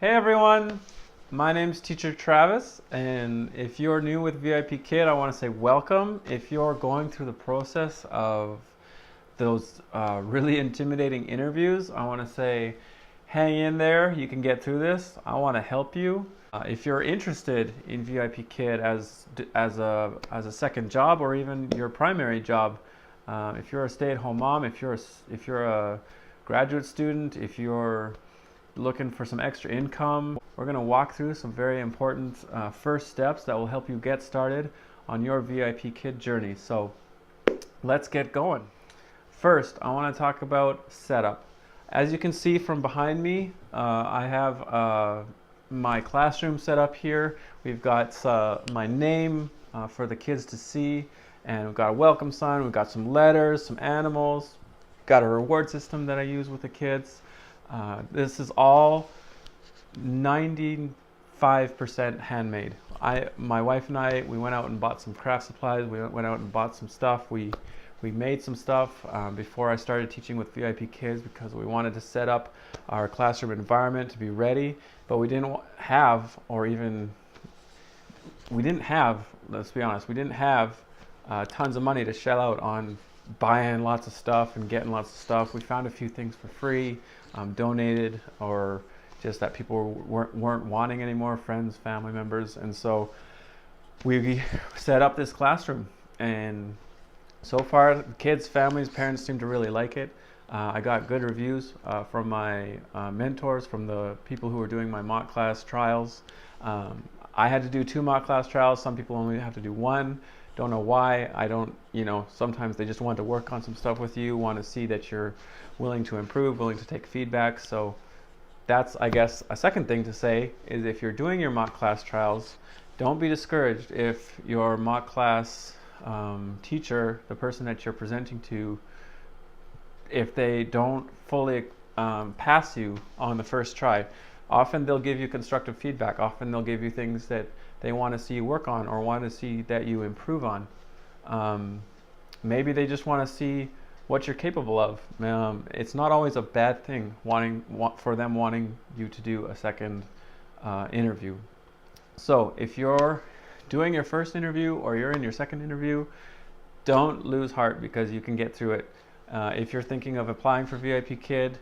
Hey everyone, my name's Teacher Travis, and if you're new with VIPKID, I want to say welcome. If you're going through the process of those really intimidating interviews, I want to say hang in there. You can get through this. I want to help you. If you're interested in VIPKID as a second job or even your primary job, if you're a stay-at-home mom, if you're a graduate student, if you're looking for some extra income, we're going to walk through some very important first steps that will help you get started on your VIPKID journey. So let's get going. First, I want to talk about setup. As you can see from behind me, I have my classroom set up here. We've got my name for the kids to see, and we've got a welcome sign, we've got some letters, some animals, got a reward system that I use with the kids. This is all 95% handmade. My wife and I, we went out and bought some craft supplies. We went out and bought some stuff. We made some stuff before I started teaching with VIPKIDs because we wanted to set up our classroom environment to be ready. But we didn't have, let's be honest, we didn't have tons of money to shell out on buying lots of stuff and getting lots of stuff. We found a few things for free, donated, or just that people weren't wanting anymore, friends, family members. And so we set up this classroom, and so far kids, families, parents seem to really like it. I got good reviews from my mentors, from the people who were doing my MockClass trials. I had to do 2 MockClass trials. Some people only have to do 1. Don't know why. Sometimes they just want to work on some stuff with you, want to see that you're willing to improve, willing to take feedback. So that's, I guess, a second thing to say is if you're doing your MockClass trials, don't be discouraged if your MockClass teacher, the person that you're presenting to, if they don't fully pass you on the first try. Often they'll give you constructive feedback. Often they'll give you things that they want to see you work on or want to see that you improve on. Maybe they just want to see what you're capable of. It's not always a bad thing for them wanting you to do a second interview. So if you're doing your first interview or you're in your second interview, don't lose heart because you can get through it. If you're thinking of applying for VIPKID,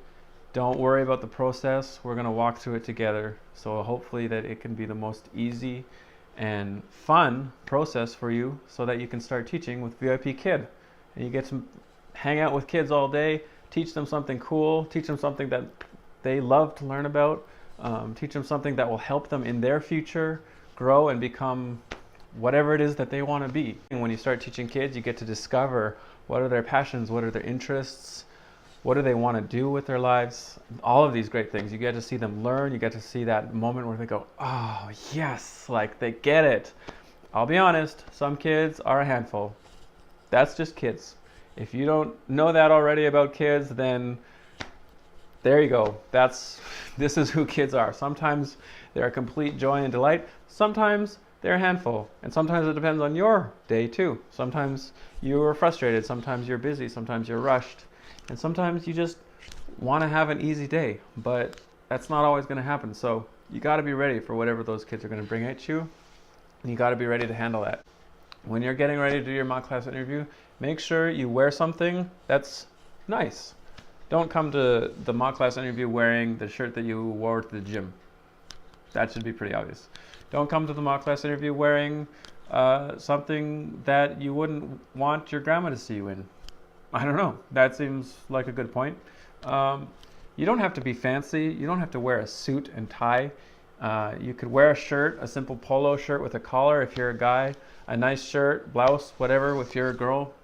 don't worry about the process. We're going to walk through it together. So hopefully that it can be the most easy and fun process for you so that you can start teaching with VIPKID. And you get to hang out with kids all day, teach them something cool, teach them something that they love to learn about, teach them something that will help them in their future grow and become whatever it is that they want to be. And when you start teaching kids, you get to discover what are their passions, what are their interests, what do they want to do with their lives? All of these great things. You get to see them learn. You get to see that moment where they go, oh, yes, like they get it. I'll be honest, some kids are a handful. That's just kids. If you don't know that already about kids, then there you go. This is who kids are. Sometimes they're a complete joy and delight. Sometimes they're a handful. And sometimes it depends on your day too. Sometimes you're frustrated. Sometimes you're busy. Sometimes you're rushed. And sometimes you just want to have an easy day, but that's not always going to happen. So you got to be ready for whatever those kids are going to bring at you. And you got to be ready to handle that. When you're getting ready to do your MockClass interview, make sure you wear something that's nice. Don't come to the MockClass interview wearing the shirt that you wore to the gym. That should be pretty obvious. Don't come to the MockClass interview wearing something that you wouldn't want your grandma to see you in. I don't know. That seems like a good point. You don't have to be fancy. You don't have to wear a suit and tie. You could wear a shirt, a simple polo shirt with a collar if you're a guy, a nice shirt, blouse, whatever if you're a girl.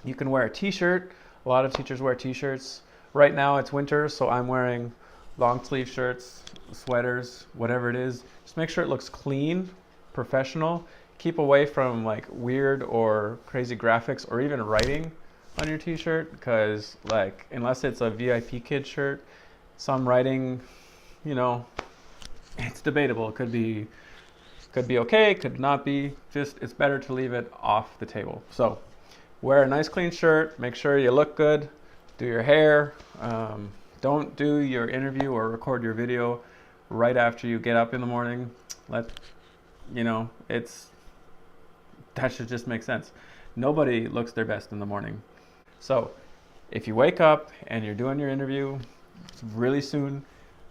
You can wear a t-shirt. A lot of teachers wear t-shirts. Right now it's winter, so I'm wearing long sleeve shirts, sweaters, whatever it is. Just make sure it looks clean, professional. Keep away from like weird or crazy graphics or even writing on your t-shirt, because like unless it's a VIPKID shirt, some writing, it's debatable. It could be okay, could not be. Just it's better to leave it off the table. So wear a nice clean shirt, make sure you look good, do your hair, don't do your interview or record your video right after you get up in the morning. That should just make sense. Nobody looks their best in the morning. So if you wake up and you're doing your interview really soon,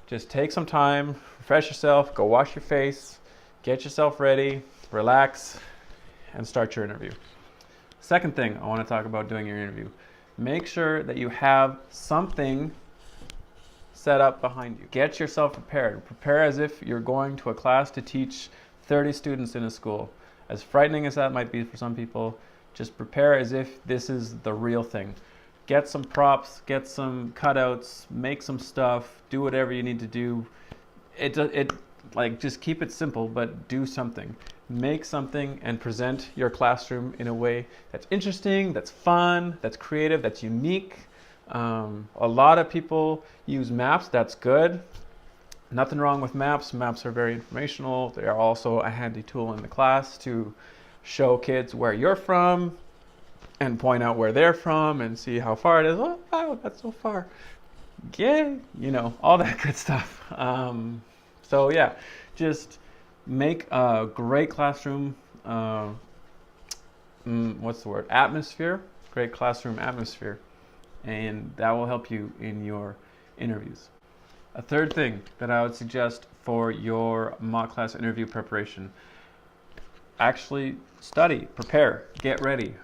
just take some time, refresh yourself, go wash your face, get yourself ready, relax, and start your interview. Second thing I want to talk about doing your interview, make sure that you have something set up behind you. Get yourself prepared. Prepare as if you're going to a class to teach 30 students in a school. As frightening as that might be for some people, just prepare as if this is the real thing. Get some props, get some cutouts, make some stuff, do whatever you need to do. Just keep it simple, but do something. Make something and present your classroom in a way that's interesting, that's fun, that's creative, that's unique. A lot of people use maps. That's good. Nothing wrong with maps. Maps are very informational. They are also a handy tool in the class to show kids where you're from and point out where they're from and see how far it is. Oh, wow, that's so far. Yeah, all that good stuff. So yeah, just make a great classroom, atmosphere, great classroom atmosphere, and that will help you in your interviews. A third thing that I would suggest for your MockClass interview preparation, actually study, prepare, get ready.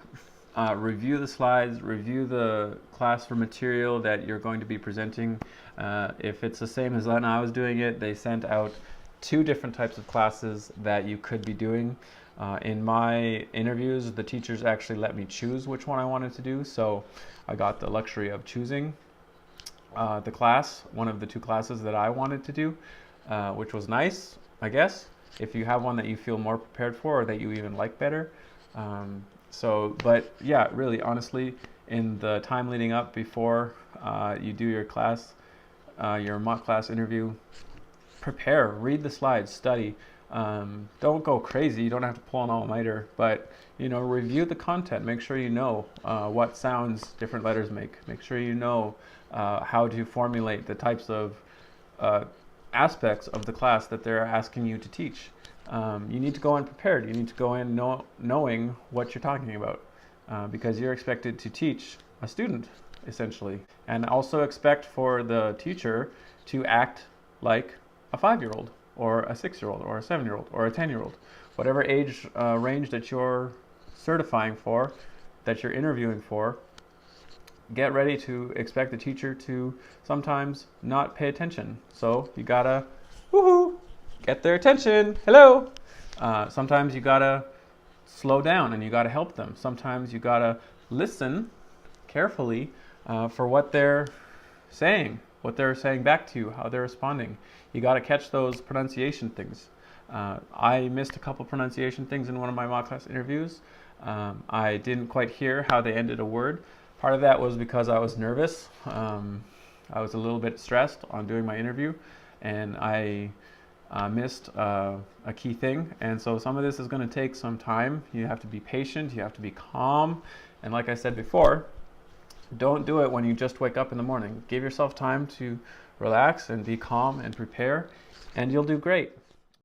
Review the slides, review the classroom material that you're going to be presenting. If it's the same as when I was doing it, they sent out 2 different types of classes that you could be doing. In my interviews, the teachers actually let me choose which one I wanted to do, so I got the luxury of choosing the class, one of the 2 classes that I wanted to do, which was nice, I guess, if you have one that you feel more prepared for or that you even like better. But yeah, really, honestly, in the time leading up before you do your class, your MockClass interview, prepare, read the slides, study. Don't go crazy. You don't have to pull an all-nighter, but review the content. Make sure you know what sounds different letters make. Make sure you know how to formulate the types of aspects of the class that they're asking you to teach. You need to go in prepared. You need to go in knowing what you're talking about, because you're expected to teach a student, essentially. And also expect for the teacher to act like a 5-year-old or a 6-year-old or a 7-year-old or a 10-year-old. Whatever age range that you're certifying for, that you're interviewing for, get ready to expect the teacher to sometimes not pay attention. So you gotta, get their attention. Hello. Sometimes you gotta slow down and you gotta help them. Sometimes you gotta listen carefully for what they're saying back to you, how they're responding. You gotta catch those pronunciation things. I missed a couple pronunciation things in one of my MockClass interviews. I didn't quite hear how they ended a word. Part of that was because I was nervous. I was a little bit stressed on doing my interview, and I missed a key thing. And so some of this is going to take some time. You have to be patient. You have to be calm. And like I said before, don't do it when you just wake up in the morning. Give yourself time to relax and be calm and prepare, and you'll do great.